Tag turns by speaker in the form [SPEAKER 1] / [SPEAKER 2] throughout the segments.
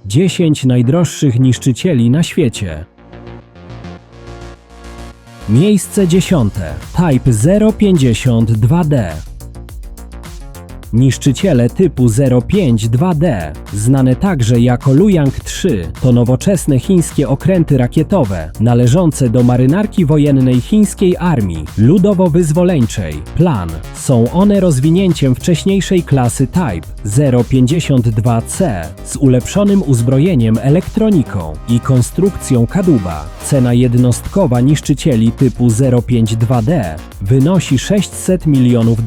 [SPEAKER 1] 10 najdroższych niszczycieli na świecie. Miejsce 10. Type 052D. Niszczyciele typu 052D, znane także jako Luyang-3, to nowoczesne chińskie okręty rakietowe należące do marynarki wojennej chińskiej armii ludowo-wyzwoleńczej Plan. Są one rozwinięciem wcześniejszej klasy Type 052C z ulepszonym uzbrojeniem, elektroniką i konstrukcją kadłuba. Cena jednostkowa niszczycieli typu 052D wynosi $600 milionów.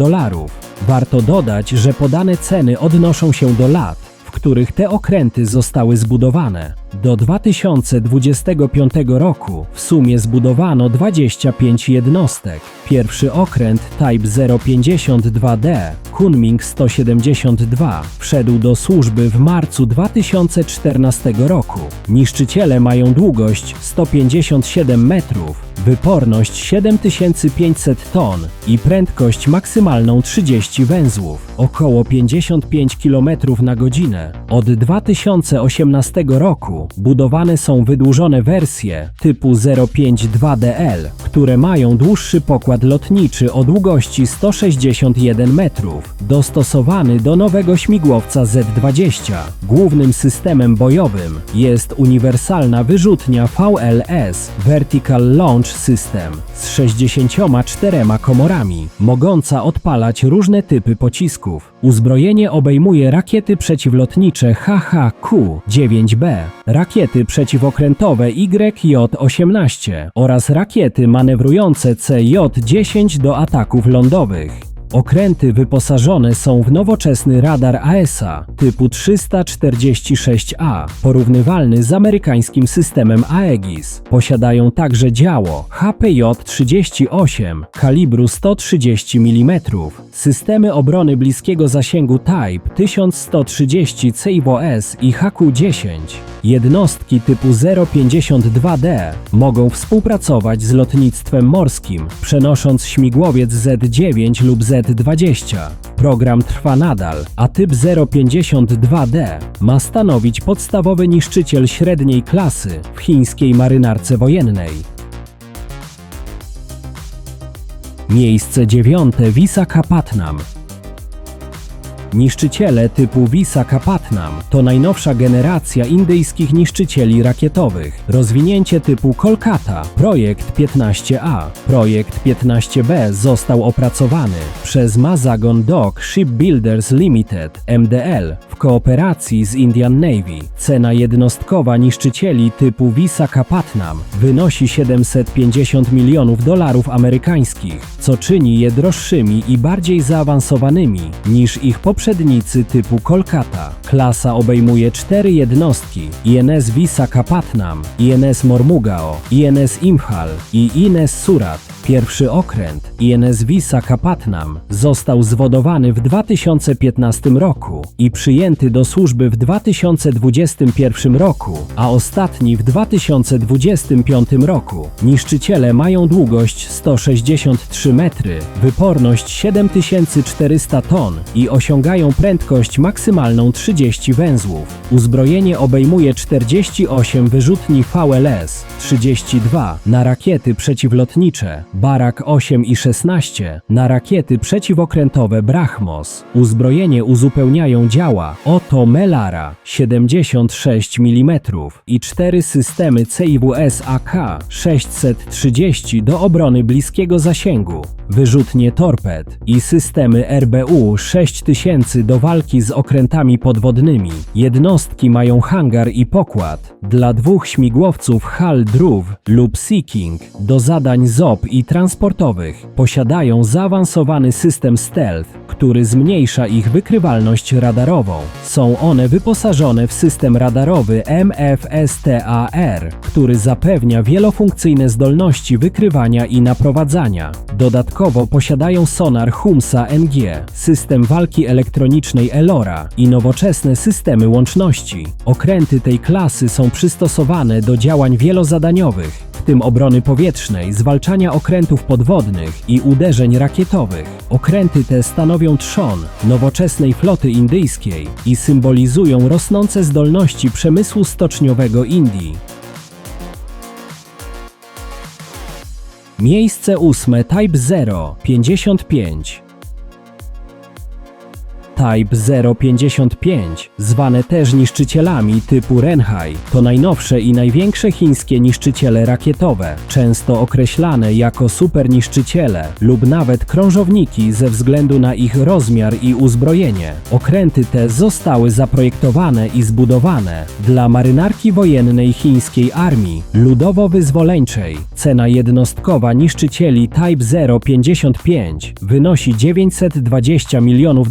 [SPEAKER 1] Warto dodać, że podane ceny odnoszą się do lat, w których te okręty zostały zbudowane. Do 2025 roku w sumie zbudowano 25 jednostek. Pierwszy okręt Type 052D, Kunming 172, wszedł do służby w marcu 2014 roku. Niszczyciele mają długość 157 metrów, wyporność 7500 ton i prędkość maksymalną 30 węzłów, około 55 km na godzinę. Od 2018 roku budowane są wydłużone wersje typu 052DL, które mają dłuższy pokład lotniczy o długości 161 metrów, dostosowany do nowego śmigłowca Z-20. Głównym systemem bojowym jest uniwersalna wyrzutnia VLS Vertical Launch System z 64 komorami, mogąca odpalać różne typy pocisków. Uzbrojenie obejmuje rakiety przeciwlotnicze HHQ-9B, rakiety przeciwokrętowe YJ-18 oraz rakiety manewrujące CJ-10 do ataków lądowych. Okręty wyposażone są w nowoczesny radar AESA typu 346A, porównywalny z amerykańskim systemem Aegis. Posiadają także działo HPJ-38 kalibru 130 mm, systemy obrony bliskiego zasięgu Type 1130 CIWS i HQ-10. Jednostki typu 052D mogą współpracować z lotnictwem morskim, przenosząc śmigłowiec Z-9 lub Z-20. Program trwa nadal, a typ 052D ma stanowić podstawowy niszczyciel średniej klasy w chińskiej marynarce wojennej. Miejsce 9. Visakhapatnam. Niszczyciele typu Visakhapatnam to najnowsza generacja indyjskich niszczycieli rakietowych. Rozwinięcie typu Kolkata, projekt 15A. Projekt 15B został opracowany przez Mazagon Dock Shipbuilders Limited (MDL) w kooperacji z Indian Navy. Cena jednostkowa niszczycieli typu Visakhapatnam wynosi $750 milionów amerykańskich, co czyni je droższymi i bardziej zaawansowanymi niż ich poprzednicy typu Kolkata. Klasa obejmuje 4 jednostki: INS Visakhapatnam, INS Mormugao, INS Imphal i INS Surat. Pierwszy okręt, INS Visakhapatnam, został zwodowany w 2015 roku i przyjęty do służby w 2021 roku, a ostatni w 2025 roku. Niszczyciele mają długość 163 metry, wyporność 7400 ton i osiągają prędkość maksymalną 30 węzłów. Uzbrojenie obejmuje 48 wyrzutni VLS, 32 na rakiety przeciwlotnicze Barak 8 i 16 na rakiety przeciwokrętowe Brahmos. Uzbrojenie uzupełniają działa Otto Melara 76 mm i 4 systemy CIWS AK-630 do obrony bliskiego zasięgu, wyrzutnie torped i systemy RBU 6000 do walki z okrętami podwodnymi. Jednostki mają hangar i pokład dla 2 śmigłowców HAL-DRUW lub Sea King do zadań ZOP i transportowych. Posiadają zaawansowany system stealth, który zmniejsza ich wykrywalność radarową. Są one wyposażone w system radarowy MFSTAR, który zapewnia wielofunkcyjne zdolności wykrywania i naprowadzania. Dodatkowo posiadają sonar Humsa NG, system walki elektronicznej Elora i nowoczesne systemy łączności. Okręty tej klasy są przystosowane do działań wielozadaniowych, w tym obrony powietrznej, zwalczania okrętów okrętów podwodnych i uderzeń rakietowych. Okręty te stanowią trzon nowoczesnej floty indyjskiej i symbolizują rosnące zdolności przemysłu stoczniowego Indii. Miejsce 8. Type 055. Type 055, zwane też niszczycielami typu Renhai, to najnowsze i największe chińskie niszczyciele rakietowe, często określane jako superniszczyciele lub nawet krążowniki ze względu na ich rozmiar i uzbrojenie. Okręty te zostały zaprojektowane i zbudowane dla marynarki wojennej chińskiej armii ludowo-wyzwoleńczej. Cena jednostkowa niszczycieli Type 055 wynosi $920 milionów,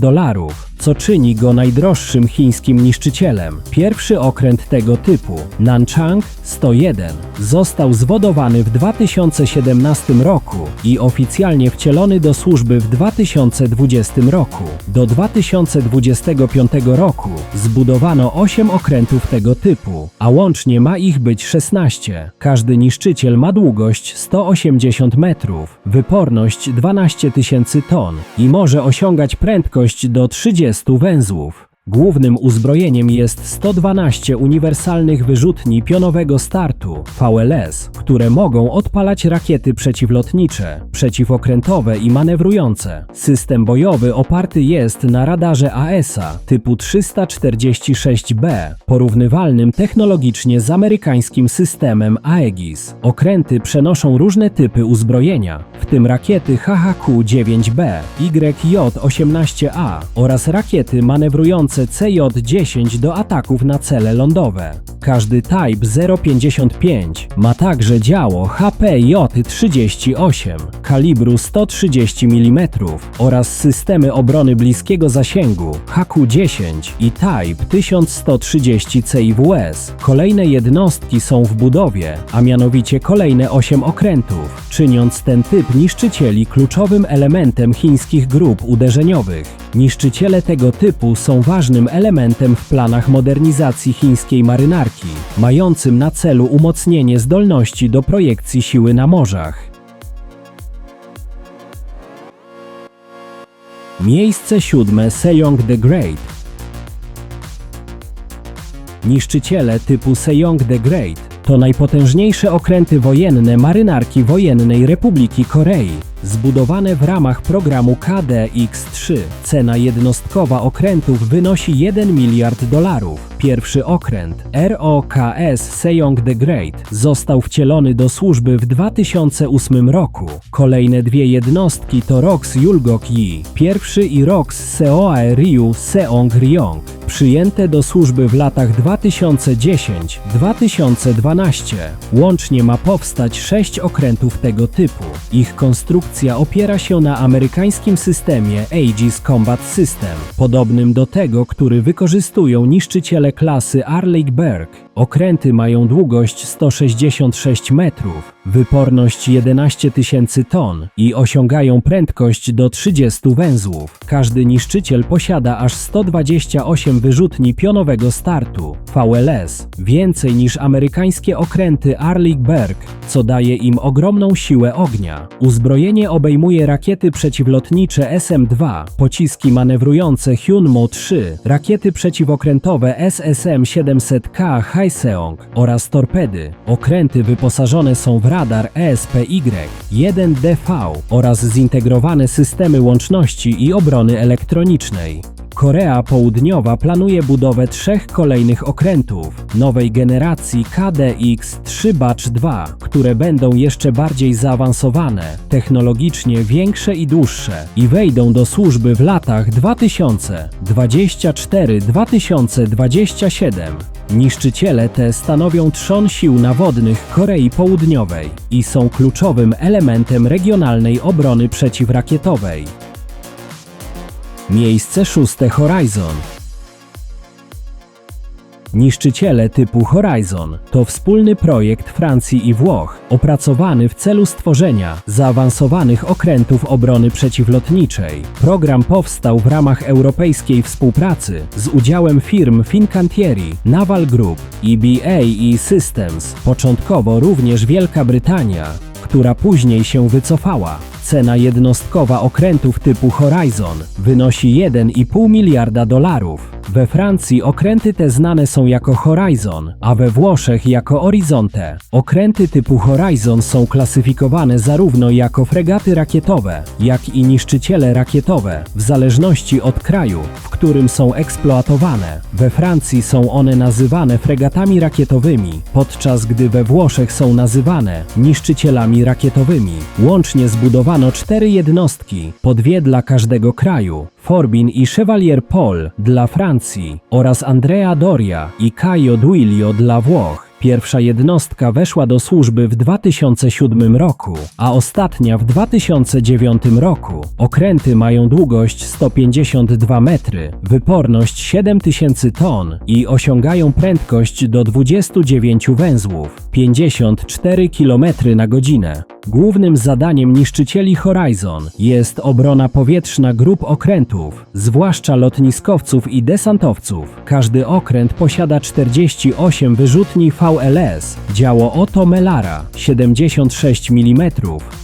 [SPEAKER 1] co czyni go najdroższym chińskim niszczycielem. Pierwszy okręt tego typu, Nanchang 101, został zwodowany w 2017 roku i oficjalnie wcielony do służby w 2020 roku. Do 2025 roku zbudowano 8 okrętów tego typu, a łącznie ma ich być 16. Każdy niszczyciel ma długość 180 metrów, wyporność 12 000 ton i może osiągać prędkość do 30 węzłów. Głównym uzbrojeniem jest 112 uniwersalnych wyrzutni pionowego startu VLS, które mogą odpalać rakiety przeciwlotnicze, przeciwokrętowe i manewrujące. System bojowy oparty jest na radarze AESA typu 346B, porównywalnym technologicznie z amerykańskim systemem Aegis. Okręty przenoszą różne typy uzbrojenia, w tym rakiety HHQ-9B, YJ-18A oraz rakiety manewrujące CJ-10 do ataków na cele lądowe. Każdy Type 055 ma także działo HPJ-38 kalibru 130 mm oraz systemy obrony bliskiego zasięgu HQ-10 i Type 1130 CIWS. Kolejne jednostki są w budowie, a mianowicie kolejne 8 okrętów, czyniąc ten typ niszczycieli kluczowym elementem chińskich grup uderzeniowych. Niszczyciele tego typu są ważnym elementem w planach modernizacji chińskiej marynarki, mającym na celu umocnienie zdolności do projekcji siły na morzach. Miejsce 7. Sejong the Great. Niszczyciele typu Sejong the Great to najpotężniejsze okręty wojenne marynarki wojennej Republiki Korei, zbudowane w ramach programu KDX-3. Cena jednostkowa okrętów wynosi $1 miliard. Pierwszy okręt, ROKS Sejong the Great, został wcielony do służby w 2008 roku. Kolejne dwie jednostki to ROKS Yulgok-yi I i ROKS Seoae Ryu Seong Ryong, przyjęte do służby w latach 2010-2012. Łącznie ma powstać 6 okrętów tego typu. Ich konstrukcja opiera się na amerykańskim systemie Aegis Combat System, podobnym do tego, który wykorzystują niszczyciele klasy Arleigh-Burke. Okręty mają długość 166 metrów, wyporność 11 000 ton i osiągają prędkość do 30 węzłów. Każdy niszczyciel posiada aż 128 wyrzutni pionowego startu VLS, więcej niż amerykańskie okręty Arleigh-Burke, co daje im ogromną siłę ognia. Uzbrojenie obejmuje rakiety przeciwlotnicze SM-2, pociski manewrujące Hyunmoo-3, rakiety przeciwokrętowe SSM-700K Haeseong oraz torpedy. Okręty wyposażone są w radar ESPY-1DV oraz zintegrowane systemy łączności i obrony elektronicznej. Korea Południowa planuje budowę 3 kolejnych okrętów nowej generacji KDX-3 Batch 2, które będą jeszcze bardziej zaawansowane, technologicznie większe i dłuższe i wejdą do służby w latach 2024-2027. Niszczyciele te stanowią trzon sił nawodnych Korei Południowej i są kluczowym elementem regionalnej obrony przeciwrakietowej. Miejsce 6. Horizon. Niszczyciele typu Horizon to wspólny projekt Francji i Włoch, opracowany w celu stworzenia zaawansowanych okrętów obrony przeciwlotniczej. Program powstał w ramach europejskiej współpracy z udziałem firm Fincantieri, Naval Group i BAE Systems, początkowo również Wielka Brytania, która później się wycofała. Cena jednostkowa okrętów typu Horizon wynosi 1,5 miliarda dolarów. We Francji okręty te znane są jako Horizon, a we Włoszech jako Orizzonte. Okręty typu Horizon są klasyfikowane zarówno jako fregaty rakietowe, jak i niszczyciele rakietowe, w zależności od kraju, w którym są eksploatowane. We Francji są one nazywane fregatami rakietowymi, podczas gdy we Włoszech są nazywane niszczycielami rakietowymi. Łącznie zbudowano 4 jednostki, po 2 dla każdego kraju: Forbin i Chevalier Paul dla Francji oraz Andrea Doria i Caio Duilio dla Włoch. Pierwsza jednostka weszła do służby w 2007 roku, a ostatnia w 2009 roku. Okręty mają długość 152 metry, wyporność 7000 ton i osiągają prędkość do 29 węzłów, 54 km na godzinę. Głównym zadaniem niszczycieli Horizon jest obrona powietrzna grup okrętów, zwłaszcza lotniskowców i desantowców. Każdy okręt posiada 48 wyrzutni VLS, działo Otto Melara 76 mm,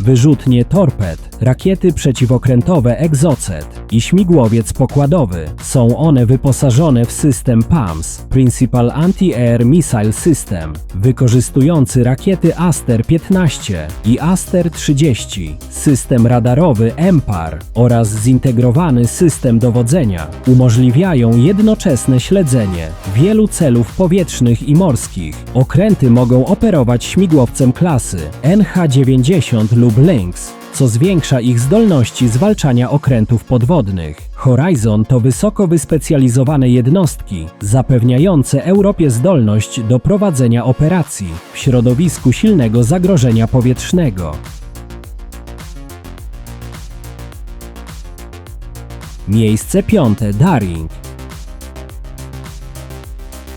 [SPEAKER 1] wyrzutnie torped, rakiety przeciwokrętowe Exocet i śmigłowiec pokładowy. Są one wyposażone w system PAMS, Principal Anti-Air Missile System, wykorzystujący rakiety Aster-15 i Aster-30, system radarowy EMPAR oraz zintegrowany system dowodzenia. Umożliwiają jednoczesne śledzenie wielu celów powietrznych i morskich. Okręty mogą operować śmigłowcem klasy NH-90 lub Lynx, co zwiększa ich zdolności zwalczania okrętów podwodnych. Horizon to wysoko wyspecjalizowane jednostki, zapewniające Europie zdolność do prowadzenia operacji w środowisku silnego zagrożenia powietrznego. Miejsce 5. Daring.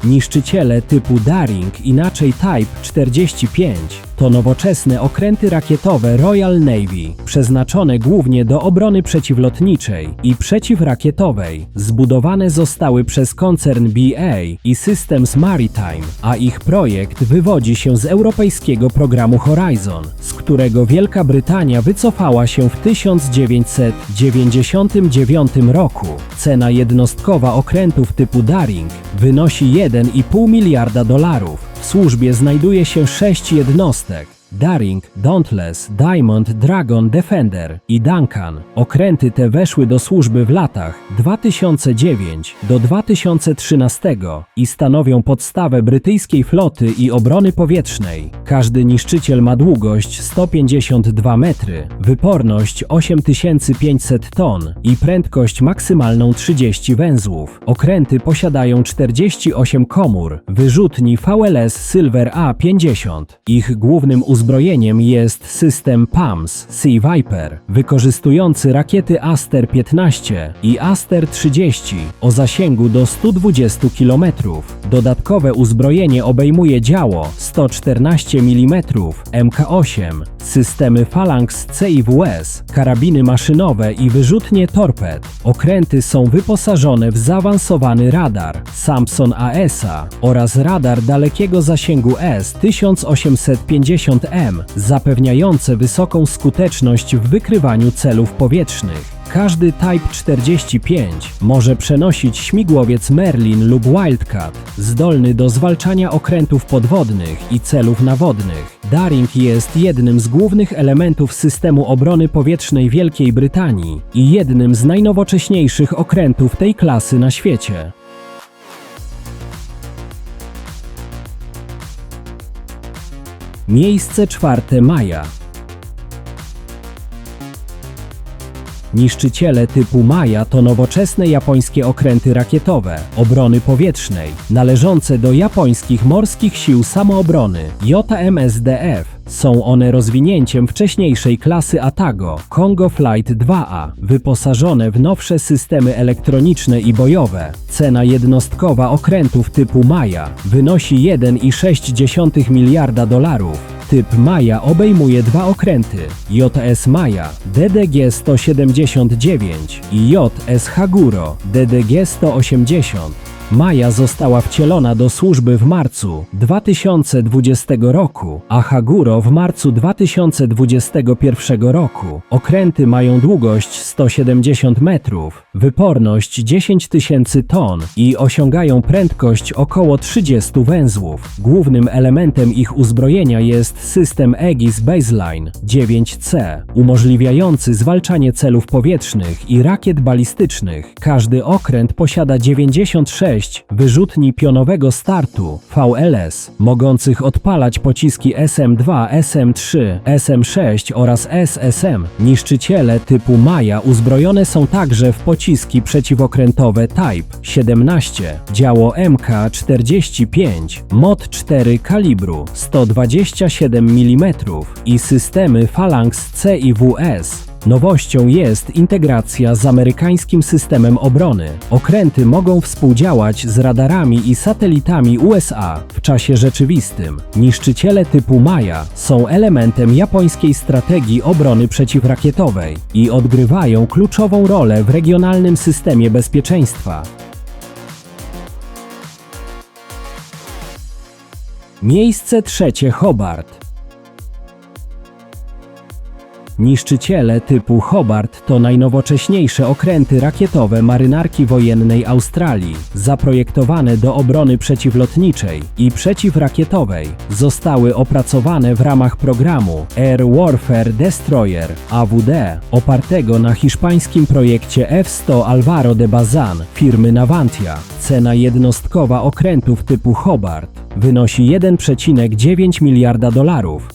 [SPEAKER 1] Niszczyciele typu Daring, inaczej Type 45, to nowoczesne okręty rakietowe Royal Navy, przeznaczone głównie do obrony przeciwlotniczej i przeciwrakietowej. Zbudowane zostały przez koncern BA i Systems Maritime, a ich projekt wywodzi się z europejskiego programu Horizon, z którego Wielka Brytania wycofała się w 1999 roku. Cena jednostkowa okrętów typu Daring wynosi 1,5 miliarda dolarów. W służbie znajduje się 6 jednostek: Daring, Dauntless, Diamond, Dragon, Defender i Duncan. Okręty te weszły do służby w latach 2009 do 2013 i stanowią podstawę brytyjskiej floty i obrony powietrznej. Każdy niszczyciel ma długość 152 metry, wyporność 8500 ton i prędkość maksymalną 30 węzłów. Okręty posiadają 48 komór, wyrzutni VLS Silver A50. Ich głównym uzbrojeniem jest system PAMS Sea Viper, wykorzystujący rakiety Aster-15 i Aster-30 o zasięgu do 120 km. Dodatkowe uzbrojenie obejmuje działo 114 mm Mk8, systemy Phalanx CIWS, karabiny maszynowe i wyrzutnie torped. Okręty są wyposażone w zaawansowany radar Samson AESA oraz radar dalekiego zasięgu S-1850M, zapewniające wysoką skuteczność w wykrywaniu celów powietrznych. Każdy Type 45 może przenosić śmigłowiec Merlin lub Wildcat, zdolny do zwalczania okrętów podwodnych i celów nawodnych. Daring jest jednym z głównych elementów systemu obrony powietrznej Wielkiej Brytanii i jednym z najnowocześniejszych okrętów tej klasy na świecie. Miejsce 4. Maja. Niszczyciele typu Maja to nowoczesne japońskie okręty rakietowe obrony powietrznej, należące do japońskich morskich sił samoobrony JMSDF. Są one rozwinięciem wcześniejszej klasy Atago Congo Flight 2A, wyposażone w nowsze systemy elektroniczne i bojowe. Cena jednostkowa okrętów typu Maja wynosi 1,6 miliarda dolarów. Typ Maja obejmuje 2 okręty: JS Maja DDG-179 i JS Haguro DDG-180. Maja została wcielona do służby w marcu 2020 roku, a Haguro w marcu 2021 roku. Okręty mają długość 170 metrów, wyporność 10 tysięcy ton i osiągają prędkość około 30 węzłów. Głównym elementem ich uzbrojenia jest system Aegis Baseline 9C, umożliwiający zwalczanie celów powietrznych i rakiet balistycznych. Każdy okręt posiada 96 wyrzutni pionowego startu VLS, mogących odpalać pociski SM-2, SM-3, SM-6 oraz SSM. Niszczyciele typu Maja uzbrojone są także w pociski przeciwokrętowe Type 17, działo MK-45, MOD 4 kalibru 127 mm i systemy Phalanx C i WS. Nowością jest integracja z amerykańskim systemem obrony. Okręty mogą współdziałać z radarami i satelitami USA w czasie rzeczywistym. Niszczyciele typu Maja są elementem japońskiej strategii obrony przeciwrakietowej i odgrywają kluczową rolę w regionalnym systemie bezpieczeństwa. Miejsce trzecie Hobart. Niszczyciele typu Hobart to najnowocześniejsze okręty rakietowe marynarki wojennej Australii, zaprojektowane do obrony przeciwlotniczej i przeciwrakietowej. Zostały opracowane w ramach programu Air Warfare Destroyer AWD, opartego na hiszpańskim projekcie F-100 Álvaro de Bazán firmy Navantia. Cena jednostkowa okrętów typu Hobart wynosi $1,9 miliarda.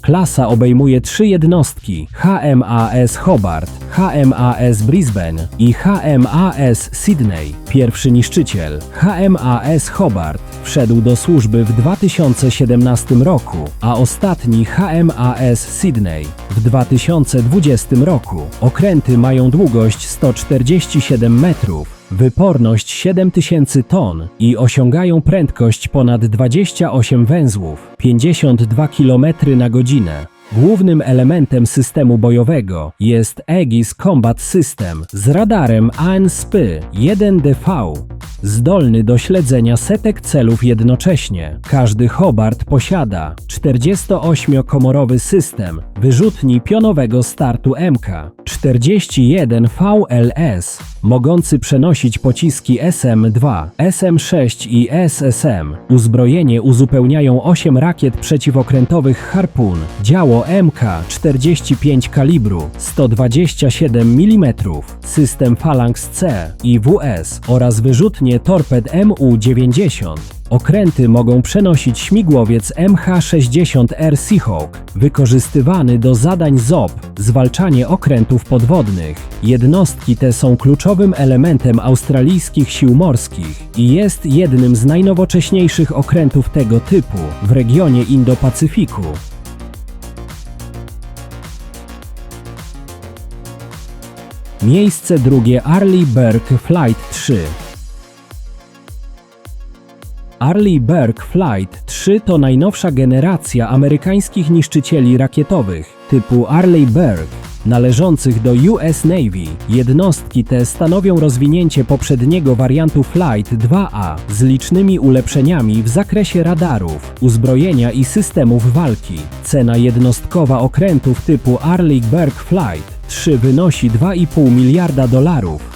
[SPEAKER 1] Klasa obejmuje 3 jednostki: HMAS Hobart, HMAS Brisbane i HMAS Sydney. Pierwszy niszczyciel, HMAS Hobart, wszedł do służby w 2017 roku, a ostatni HMAS Sydney w 2020 roku. Okręty mają długość 147 metrów, wyporność 7000 ton i osiągają prędkość ponad 28 węzłów, 52 km na godzinę. Głównym elementem systemu bojowego jest Aegis Combat System z radarem ANSP-1DV, zdolny do śledzenia setek celów jednocześnie. Każdy Hobart posiada 48-komorowy system wyrzutni pionowego startu MK-41 VLS, mogący przenosić pociski SM-2, SM-6 i SSM. Uzbrojenie uzupełniają 8 rakiet przeciwokrętowych Harpoon, działo MK-45 kalibru 127 mm, system Phalanx C i WS oraz wyrzutnie torped MU-90. Okręty mogą przenosić śmigłowiec MH-60R Seahawk, wykorzystywany do zadań ZOP, zwalczanie okrętów podwodnych. Jednostki te są kluczowym elementem australijskich sił morskich i jest jednym z najnowocześniejszych okrętów tego typu w regionie Indo-Pacyfiku. Miejsce drugie Arleigh Burke Flight 3. Arleigh Burke Flight 3 to najnowsza generacja amerykańskich niszczycieli rakietowych typu Arleigh Burke, należących do US Navy. Jednostki te stanowią rozwinięcie poprzedniego wariantu Flight 2A z licznymi ulepszeniami w zakresie radarów, uzbrojenia i systemów walki. Cena jednostkowa okrętów typu Arleigh Burke Flight 3 wynosi $2,5 miliarda,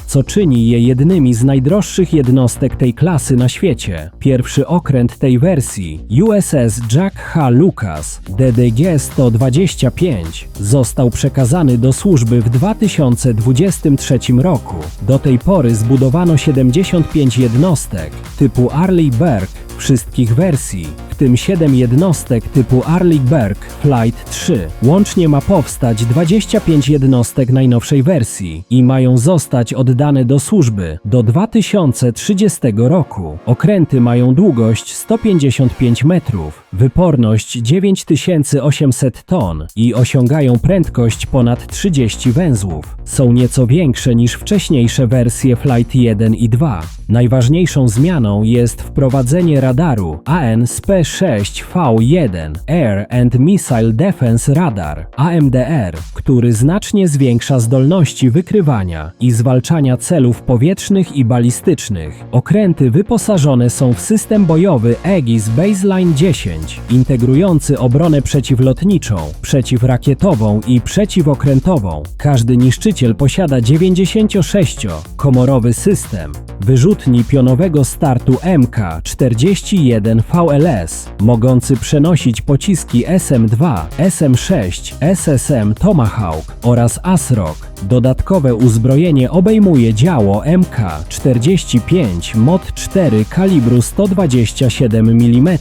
[SPEAKER 1] co czyni je jednymi z najdroższych jednostek tej klasy na świecie. Pierwszy okręt tej wersji, USS Jack H. Lucas DDG-125, został przekazany do służby w 2023 roku. Do tej pory zbudowano 75 jednostek typu Arleigh Burke wszystkich wersji, w tym 7 jednostek typu Arleigh Burke Flight 3. Łącznie ma powstać 25 jednostek najnowszej wersji i mają zostać oddane do służby do 2030 roku. Okręty mają długość 155 metrów, wyporność 9800 ton i osiągają prędkość ponad 30 węzłów. Są nieco większe niż wcześniejsze wersje Flight 1 i 2. Najważniejszą zmianą jest wprowadzenie radaru AN/SP6V1 Air and Missile Defense Radar AMDR, który znacznie zwiększa zdolności wykrywania i zwalczania celów powietrznych i balistycznych. Okręty wyposażone są w system bojowy Aegis Baseline 10, integrujący obronę przeciwlotniczą, przeciwrakietową i przeciwokrętową. Każdy niszczyciel posiada 96-komorowy system wyrzutni pionowego startu MK-41 VLS, mogący przenosić pociski SM-2, SM-6, SSM Tomahawk oraz ASROC. Dodatkowe uzbrojenie obejmuje działo MK-45 Mod 4 kalibru 127 mm,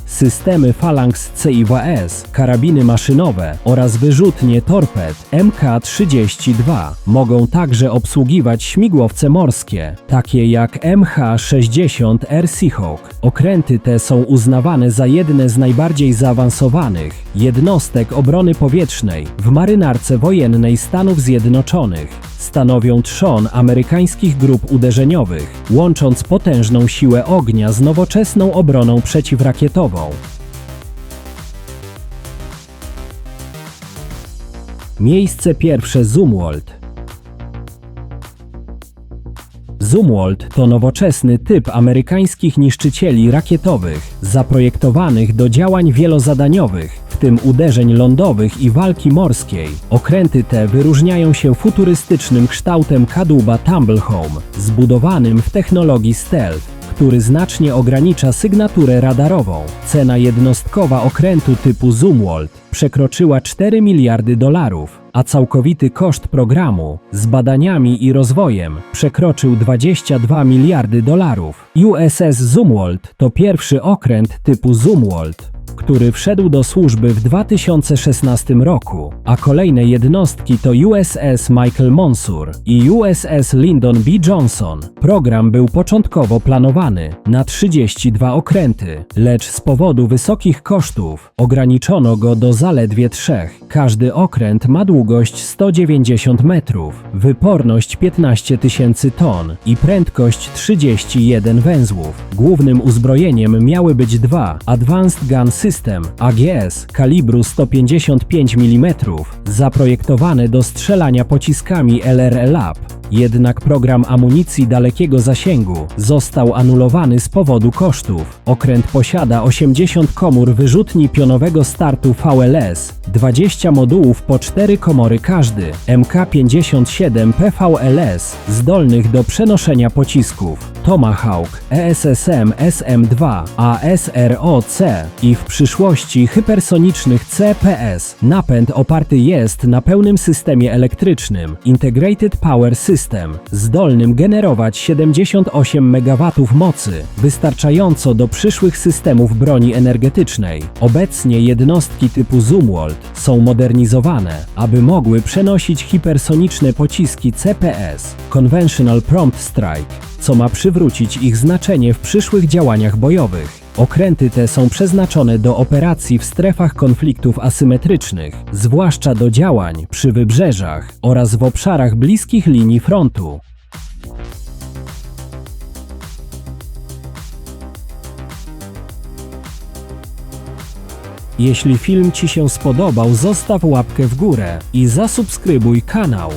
[SPEAKER 1] systemy Phalanx CIWS, karabiny maszynowe oraz wyrzutnie torped MK-32. Mogą także obsługiwać śmigłowce morskie, takie jak MH-60R Seahawk. Okręty te są uznawane za jedne z najbardziej zaawansowanych jednostek obrony powietrznej w marynarce wojennej Stanów Zjednoczonych. Stanowią trzon amerykańskich grup uderzeniowych, łącząc potężną siłę ognia z nowoczesną obroną przeciwrakietową. Miejsce pierwsze Zumwalt. Zumwalt to nowoczesny typ amerykańskich niszczycieli rakietowych, zaprojektowanych do działań wielozadaniowych, w tym uderzeń lądowych i walki morskiej. Okręty te wyróżniają się futurystycznym kształtem kadłuba Tumblehome, zbudowanym w technologii stealth, który znacznie ogranicza sygnaturę radarową. Cena jednostkowa okrętu typu Zumwalt przekroczyła $4 miliardy, a całkowity koszt programu z badaniami i rozwojem przekroczył $22 miliardy. USS Zumwalt to pierwszy okręt typu Zumwalt, który wszedł do służby w 2016 roku, a kolejne jednostki to USS Michael Monsur i USS Lyndon B. Johnson. Program był początkowo planowany na 32 okręty, lecz z powodu wysokich kosztów ograniczono go do zaledwie 3. Każdy okręt ma długość 190 metrów, wyporność 15 000 ton i prędkość 31 węzłów. Głównym uzbrojeniem miały być dwa Advanced Gun System AGS kalibru 155 mm, zaprojektowane do strzelania pociskami LRL-AP. Jednak program amunicji dalekiego zasięgu został anulowany z powodu kosztów. Okręt posiada 80 komór wyrzutni pionowego startu VLS, 20 modułów po 4 komory każdy, MK-57 PVLS, zdolnych do przenoszenia pocisków, Tomahawk, ESSM SM-2, ASROC i w przyszłości hypersonicznych CPS. Napęd oparty jest na pełnym systemie elektrycznym Integrated Power System, zdolnym generować 78 MW mocy, wystarczająco do przyszłych systemów broni energetycznej. Obecnie jednostki typu Zumwalt są modernizowane, aby mogły przenosić hipersoniczne pociski CPS, Conventional Prompt Strike, co ma przywrócić ich znaczenie w przyszłych działaniach bojowych. Okręty te są przeznaczone do operacji w strefach konfliktów asymetrycznych, zwłaszcza do działań przy wybrzeżach oraz w obszarach bliskich linii frontu. Jeśli film Ci się spodobał, zostaw łapkę w górę i zasubskrybuj kanał.